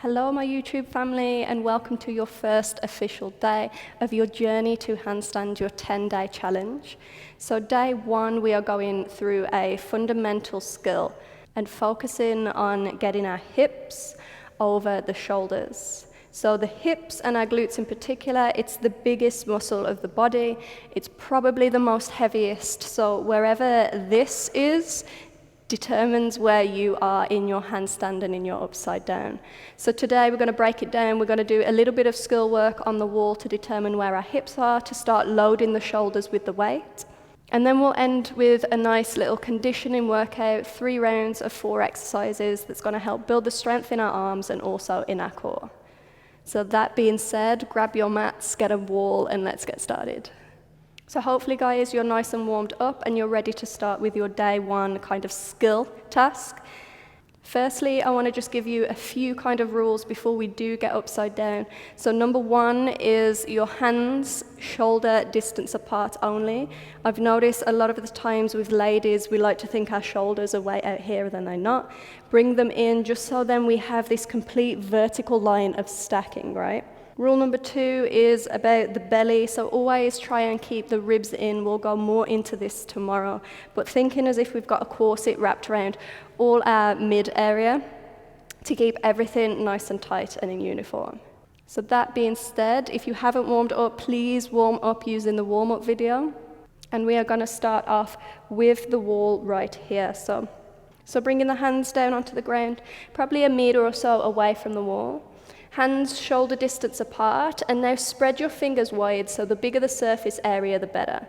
Hello my YouTube family, and welcome to your first official day of your journey to handstand, your 10-day challenge. So day one, we are going through a fundamental skill and focusing on getting our hips over the shoulders. So the hips and our glutes in particular, it's the biggest muscle of the body. It's probably the most heaviest. So wherever this is, determines where you are in your handstand and in your upside down. So today we're going to break it down. We're going to do a little bit of skill work on the wall to determine where our hips are, to start loading the shoulders with the weight. And then we'll end with a nice little conditioning workout, 3 rounds of 4 exercises that's going to help build the strength in our arms and also in our core. So that being said, grab your mats, get a wall, and let's get started. So hopefully guys, you're nice and warmed up and you're ready to start with your day one kind of skill task. Firstly, I want to just give you a few kind of rules before we do get upside down. So number 1 is your hands shoulder distance apart only. I've noticed a lot of the times with ladies, we like to think our shoulders are way out here, then they're not. Bring them in just so then we have this complete vertical line of stacking, right? Rule number 2 is about the belly, so always try and keep the ribs in. We'll go more into this tomorrow, but thinking as if we've got a corset wrapped around all our mid area to keep everything nice and tight and in uniform. So that being said, if you haven't warmed up, please warm up using the warm-up video. And we are going to start off with the wall right here. So bringing the hands down onto the ground, probably a meter or so away from the wall. Hands shoulder distance apart, and now spread your fingers wide, so the bigger the surface area, the better.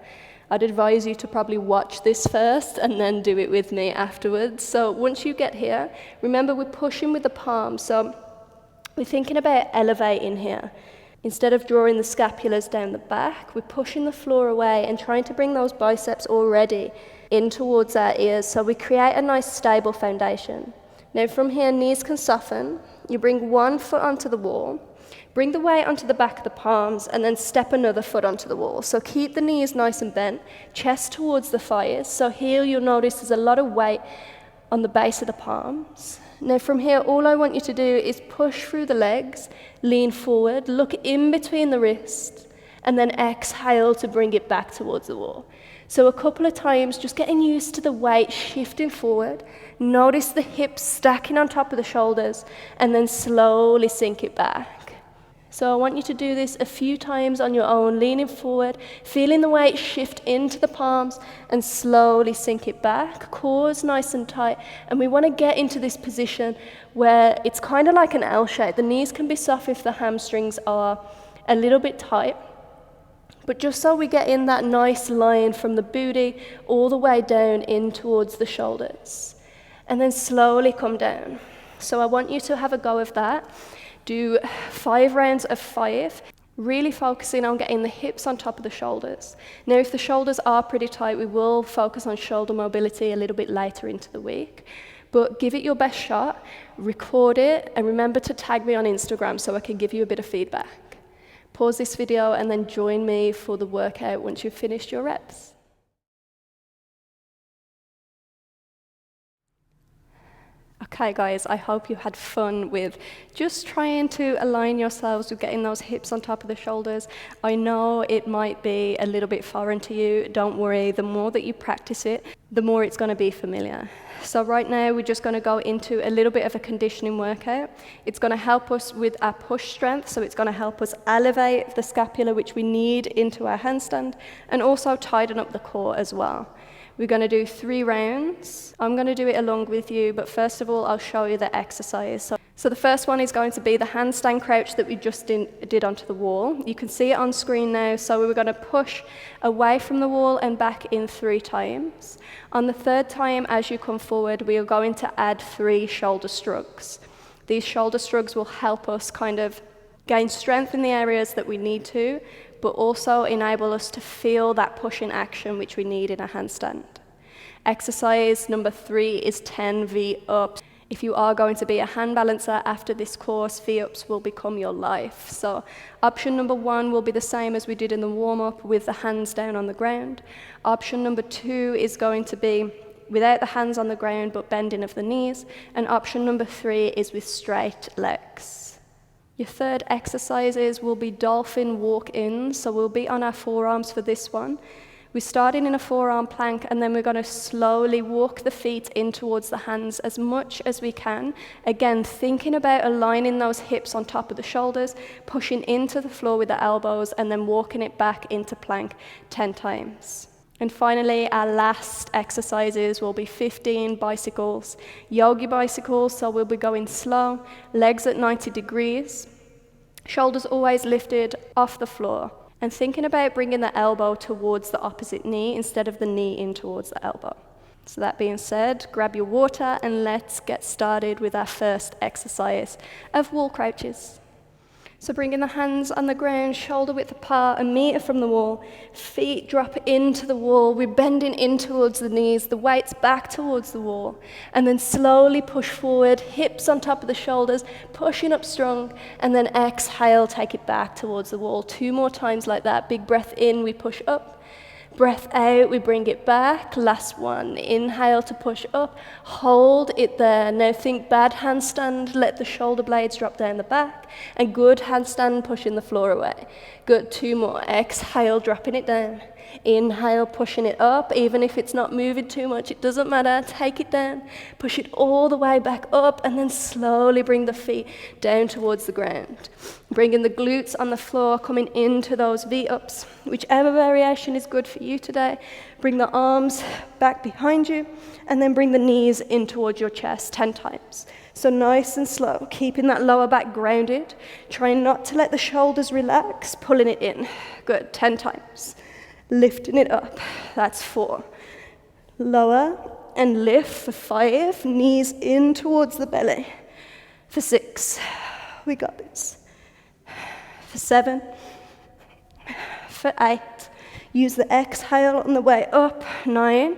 I'd advise you to probably watch this first and then do it with me afterwards. So once you get here, remember we're pushing with the palms, so we're thinking about elevating here. Instead of drawing the scapulas down the back, we're pushing the floor away and trying to bring those biceps already in towards our ears, so we create a nice stable foundation. Now from here, knees can soften. You bring one foot onto the wall, bring the weight onto the back of the palms, and then step another foot onto the wall. So keep the knees nice and bent, chest towards the thighs. So here you'll notice there's a lot of weight on the base of the palms. Now from here, all I want you to do is push through the legs, lean forward, look in between the wrists, and then exhale to bring it back towards the wall. So a couple of times, just getting used to the weight shifting forward. Notice the hips stacking on top of the shoulders, and then slowly sink it back. So I want you to do this a few times on your own, leaning forward, feeling the weight shift into the palms, and slowly sink it back. Core's nice and tight, and we want to get into this position where it's kind of like an L shape. The knees can be soft if the hamstrings are a little bit tight. But just so we get in that nice line from the booty all the way down in towards the shoulders. And then slowly come down. So I want you to have a go of that. Do 5 rounds of 5, really focusing on getting the hips on top of the shoulders. Now if the shoulders are pretty tight, we will focus on shoulder mobility a little bit later into the week. But give it your best shot, record it, and remember to tag me on Instagram so I can give you a bit of feedback. Pause this video and then join me for the workout once you've finished your reps. Okay guys, I hope you had fun with just trying to align yourselves with getting those hips on top of the shoulders. I know it might be a little bit foreign to you. Don't worry, the more that you practice it, the more it's going to be familiar. So right now we're just going to go into a little bit of a conditioning workout. It's going to help us with our push strength, so it's going to help us elevate the scapula, which we need into our handstand, and also tighten up the core as well. We're going to do 3 rounds. I'm going to do it along with you, but first of all, I'll show you the exercise. So the first one is going to be the handstand crouch that we just did onto the wall. You can see it on screen now. So we're going to push away from the wall and back in 3 times. On the 3rd time, as you come forward, we are going to add 3 shoulder shrugs. These shoulder shrugs will help us kind of gain strength in the areas that we need to, but also enable us to feel that pushing action which we need in a handstand. Exercise number 3 is 10 V-ups. If you are going to be a hand balancer after this course, V-ups will become your life. So option number 1 will be the same as we did in the warm-up with the hands down on the ground. Option number 2 is going to be without the hands on the ground but bending of the knees. And option number 3 is with straight legs. Your third exercises will be dolphin walk-ins, so we'll be on our forearms for this one. We're starting in a forearm plank, and then we're going to slowly walk the feet in towards the hands as much as we can. Again, thinking about aligning those hips on top of the shoulders, pushing into the floor with the elbows, and then walking it back into plank 10 times. And finally, our last exercises will be 15 bicycles, yogi bicycles, so we'll be going slow, legs at 90 degrees, shoulders always lifted off the floor, and thinking about bringing the elbow towards the opposite knee instead of the knee in towards the elbow. So that being said, grab your water and let's get started with our first exercise of wall crouches. So bringing the hands on the ground, shoulder width apart, 1 meter from the wall, feet drop into the wall, we're bending in towards the knees, the weight's back towards the wall, and then slowly push forward, hips on top of the shoulders, pushing up strong, and then exhale, take it back towards the wall. 2 more times like that. Big breath in, we push up. Breath out, we bring it back. Last one. Inhale to push up. Hold it there. Now think bad handstand. Let the shoulder blades drop down the back. And good handstand, pushing the floor away. Good. 2 more. Exhale, dropping it down. Inhale, pushing it up. Even if it's not moving too much, it doesn't matter. Take it down. Push it all the way back up, and then slowly bring the feet down towards the ground. Bringing the glutes on the floor, coming into those V-ups. Whichever variation is good for you today. Bring the arms back behind you, and then bring the knees in towards your chest 10 times. So nice and slow, keeping that lower back grounded. Trying not to let the shoulders relax, pulling it in. Good. 10 times. Lifting it up. That's 4. Lower and lift for 5. Knees in towards the belly. For 6. We got this. For 7. For 8. Use the exhale on the way up. 9.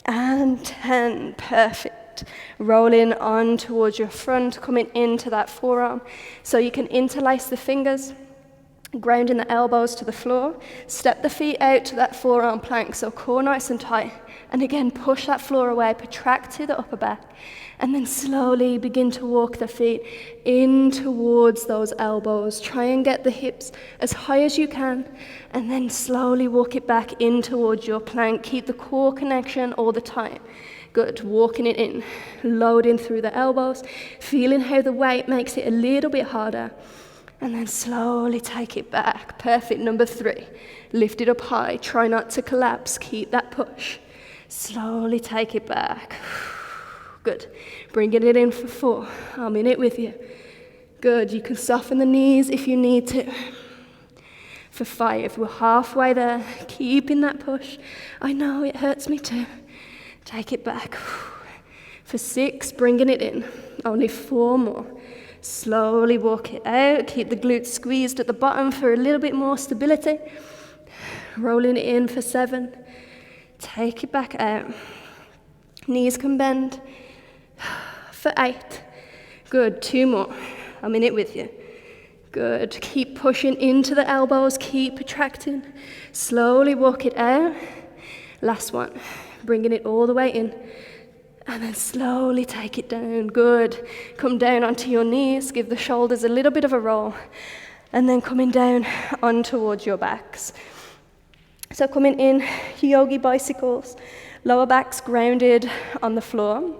And 10. Perfect. Rolling on towards your front, coming into that forearm. So you can interlace the fingers, grounding the elbows to the floor. Step the feet out to that forearm plank, so core nice and tight. And again, push that floor away, protract to the upper back. And then slowly begin to walk the feet in towards those elbows. Try and get the hips as high as you can. And then slowly walk it back in towards your plank. Keep the core connection all the time. Good. Walking it in. Loading through the elbows. Feeling how the weight makes it a little bit harder. And then slowly take it back. Perfect. Number 3. Lift it up high. Try not to collapse. Keep that push. Slowly take it back. Good. Bringing it in for 4. I'm in it with you. Good. You can soften the knees if you need to. For 5. We're halfway there. Keeping that push. I know it hurts me too. Take it back. For 6. Bringing it in. Only 4 more. Slowly walk it out. Keep the glutes squeezed at the bottom for a little bit more stability. Rolling it in for 7. Take it back out. Knees can bend. For 8. Good. 2 more. I'm in it with you. Good. Keep pushing into the elbows. Keep protracting. Slowly walk it out. Last one. Bringing it all the way in. And then slowly take it down. Good. Come down onto your knees. Give the shoulders a little bit of a roll. And then coming down on towards your backs. So coming in, yogi bicycles. Lower back's grounded on the floor.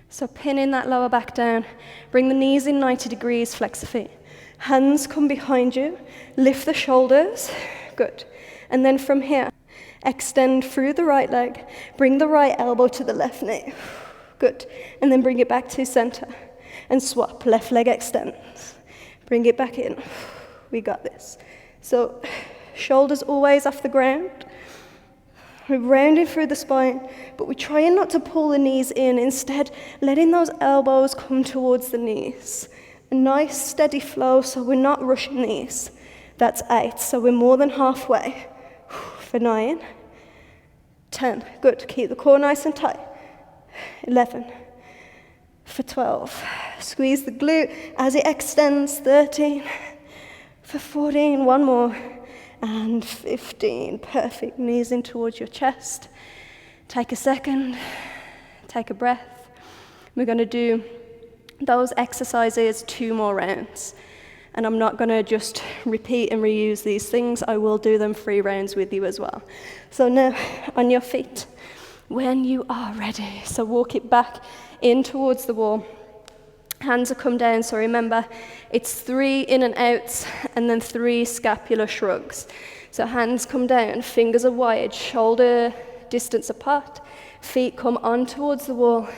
So pinning that lower back down. Bring the knees in 90 degrees. Flex the feet. Hands come behind you. Lift the shoulders. Good. And then from here, extend through the right leg. Bring the right elbow to the left knee. Good. And then bring it back to center. And swap. Left leg extends. Bring it back in. We got this. So shoulders always off the ground. We're rounding through the spine, but we're trying not to pull the knees in. Instead, letting those elbows come towards the knees. A nice steady flow, so we're not rushing these. That's 8, so we're more than halfway. For 9. 10. Good. Keep the core nice and tight. 11. For 12. Squeeze the glute as it extends. 13. For 14. 1 more. And 15. Perfect. Knees in towards your chest. Take a second. Take a breath. We're going to do those exercises 2 more rounds. And I'm not going to just repeat and reuse these things. I will do them 3 rounds with you as well. So now, on your feet, when you are ready. So walk it back in towards the wall. Hands will come down. So remember, it's 3 in and outs, and then 3 scapular shrugs. So hands come down, fingers are wide, shoulder distance apart. Feet come on towards the wall.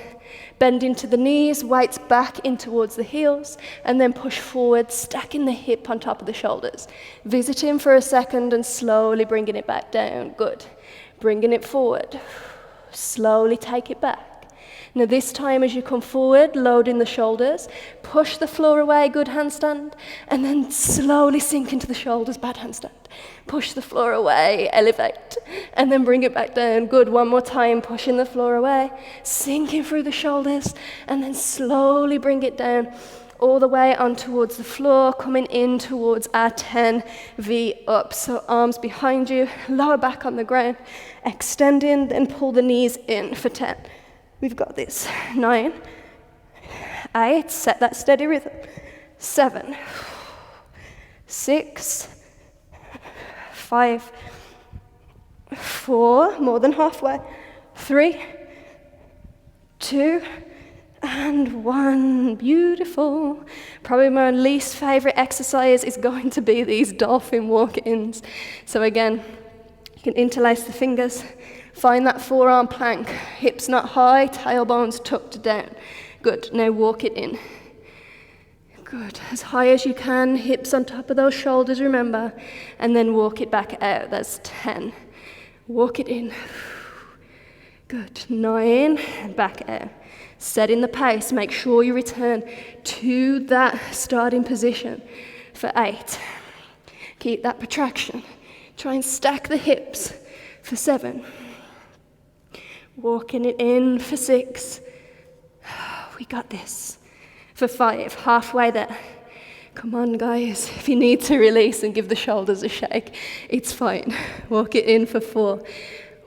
Bend into the knees, weights back in towards the heels, and then push forward, stacking the hip on top of the shoulders. Visiting for a second and slowly bringing it back down. Good. Bringing it forward. Slowly take it back. Now this time as you come forward, loading the shoulders, push the floor away, good handstand, and then slowly sink into the shoulders, bad handstand. Push the floor away, elevate, and then bring it back down. Good, one more time, pushing the floor away, sinking through the shoulders, and then slowly bring it down all the way on towards the floor, coming in towards our 10 V up. So arms behind you, lower back on the ground, extending, then pull the knees in for 10. We've got this. 9, 8, set that steady rhythm. 7, 6, 5, 4, more than halfway. 3, 2, and 1. Beautiful. Probably my least favorite exercise is going to be these dolphin walk-ins. So again, you can interlace the fingers. Find that forearm plank, hips not high, tailbones tucked down. Good, now walk it in. Good, as high as you can, hips on top of those shoulders, remember, and then walk it back out, that's 10. Walk it in. Good, 9, back out. Setting the pace, make sure you return to that starting position for 8. Keep that protraction. Try and stack the hips for 7. Walking it in for 6. We got this. For 5, halfway there. Come on, guys. If you need to release and give the shoulders a shake, it's fine. Walk it in for 4.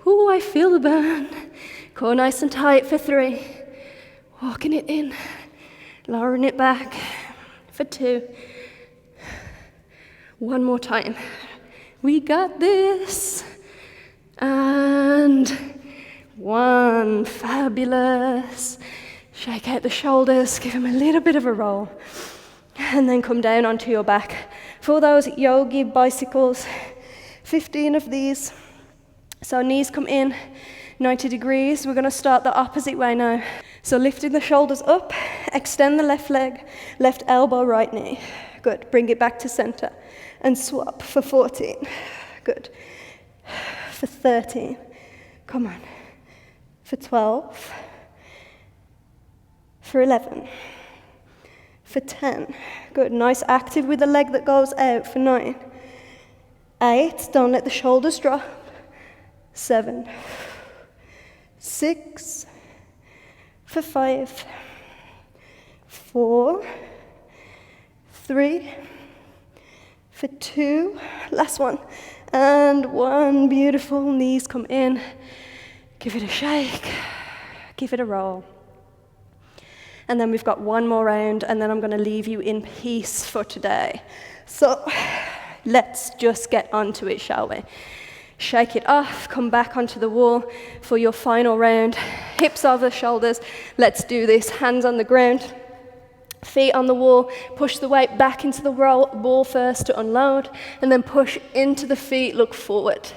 Ooh, I feel the burn. Core nice and tight for 3. Walking it in. Lowering it back for 2. One more time. We got this. And 1, fabulous. Shake out the shoulders, give them a little bit of a roll. And then come down onto your back. For those yogi bicycles, 15 of these. So knees come in, 90 degrees. We're gonna start the opposite way now. So lifting the shoulders up, extend the left leg, left elbow, right knee. Good, bring it back to center. And swap for 14. Good. For 13. Come on. For 12, for 11, for 10. Good, nice active with the leg that goes out for 9. 8, don't let the shoulders drop. 7, 6, for 5, 4, 3, for 2, last one, and 1. Beautiful, knees come in. Give it a shake, give it a roll. And then we've got 1 more round, and then I'm going to leave you in peace for today. So let's just get onto it, shall we? Shake it off, come back onto the wall for your final round. Hips over shoulders, let's do this. Hands on the ground, feet on the wall. Push the weight back into the wall first to unload, and then push into the feet, look forward.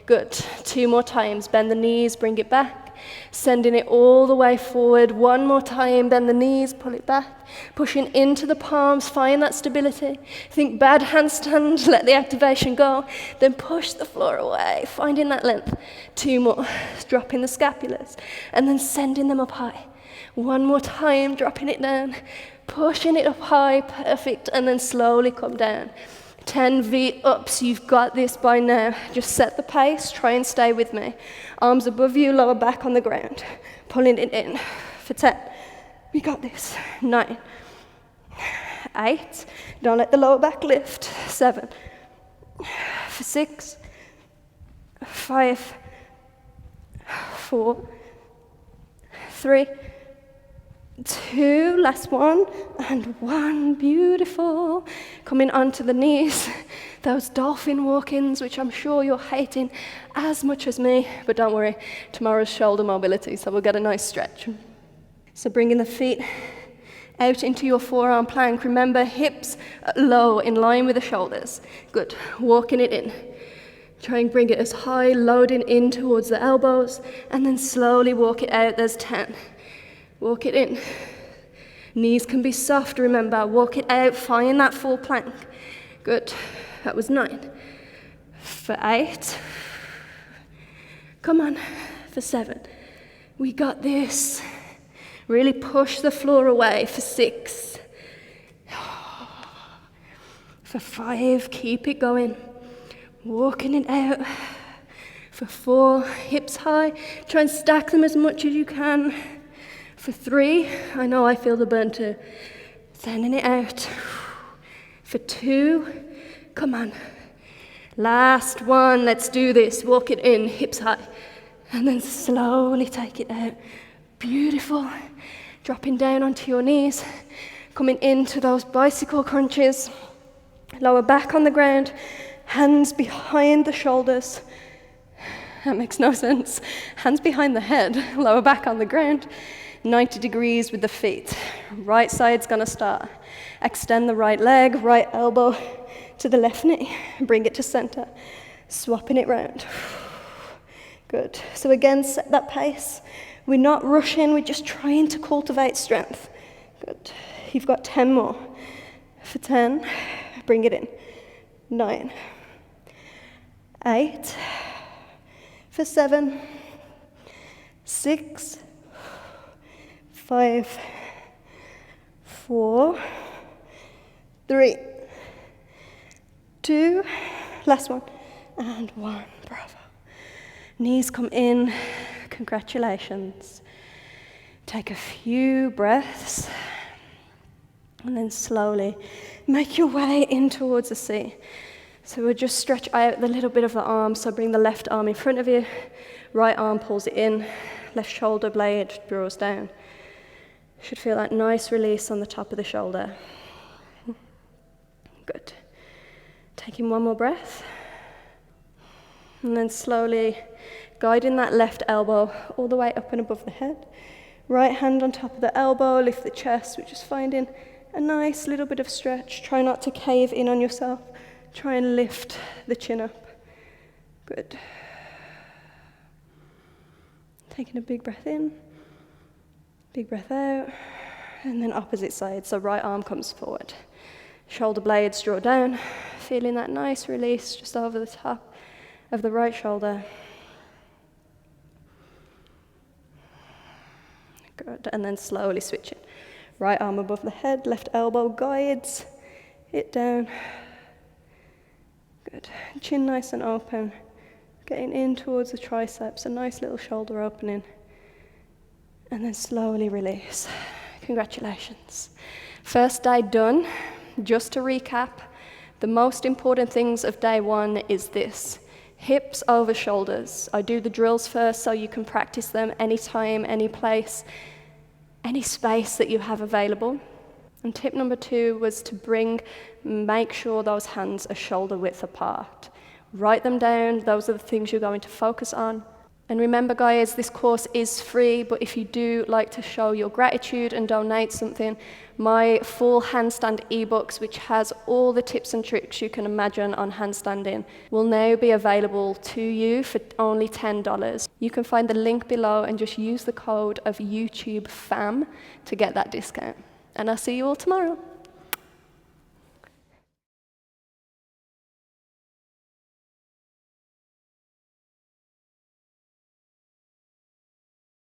Good, 2 more times, bend the knees, bring it back, sending it all the way forward. 1 more time, bend the knees, pull it back, pushing into the palms, find that stability. Think bad handstand, let the activation go, then push the floor away, finding that length. 2 more, dropping the scapulars, and then sending them up high. 1 more time, dropping it down, pushing it up high, perfect, and then slowly come down. 10 V ups, you've got this by now. Just set the pace, try and stay with me. Arms above you, lower back on the ground. Pulling it in for 10. We got this. 9, 8, don't let the lower back lift. 7, for 6, 5, 4, 3, 2, last one, and 1, beautiful. Coming onto the knees, those dolphin walk-ins, which I'm sure you're hating as much as me, but don't worry, tomorrow's shoulder mobility, so we'll get a nice stretch. So bringing the feet out into your forearm plank. Remember, hips low, in line with the shoulders. Good, walking it in. Try and bring it as high, loading in towards the elbows, and then slowly walk it out. There's 10. Walk it in. Knees can be soft, remember. Walk it out, find that full plank. Good. That was 9. For 8. Come on. For 7. We got this. Really push the floor away. For 6. For 5. Keep it going. Walking it out. For 4. Hips high. Try and stack them as much as you can. For 3, I know I feel the burn too. Sending it out. For 2, come on. Last one, let's do this. Walk it in, hips high. And then slowly take it out. Beautiful. Dropping down onto your knees. Coming into those bicycle crunches. Lower back on the ground. Hands behind the shoulders. That makes no sense. Hands behind the head. Lower back on the ground. 90 degrees with the feet. Right side's gonna start. Extend the right leg, right elbow to the left knee. Bring it to center. Swapping it round. Good. So again, set that pace. We're not rushing, we're just trying to cultivate strength. Good. You've got 10 more. For 10, bring it in. 9. 8. For 7. 6. 5, 4, 3, 2, last one, and 1. Bravo. Knees come in. Congratulations. Take a few breaths, and then slowly make your way in towards the seat. So we'll just stretch out the little bit of the arm. So bring the left arm in front of you. Right arm pulls it in. Left shoulder blade draws down. Should feel that nice release on the top of the shoulder. Good. Taking one more breath. And then slowly guiding that left elbow all the way up and above the head. Right hand on top of the elbow, lift the chest, which is finding a nice little bit of stretch. Try not to cave in on yourself. Try and lift the chin up. Good. Taking a big breath in. Big breath out, and then opposite side. So right arm comes forward. Shoulder blades draw down, feeling that nice release just over the top of the right shoulder. Good, and then slowly switch it. Right arm above the head, left elbow guides it down. Good, chin nice and open. Getting in towards the triceps, a nice little shoulder opening. And then slowly release. Congratulations. First day done. Just to recap, the most important things of day 1 is this. Hips over shoulders. I do the drills first so you can practice them anytime, any place, any space that you have available. And tip number 2 was to make sure those hands are shoulder width apart. Write them down. Those are the things you're going to focus on. And remember, guys, this course is free, but if you do like to show your gratitude and donate something, my full handstand ebooks, which has all the tips and tricks you can imagine on handstanding, will now be available to you for only $10. You can find the link below and just use the code of YouTube FAM to get that discount. And I'll see you all tomorrow.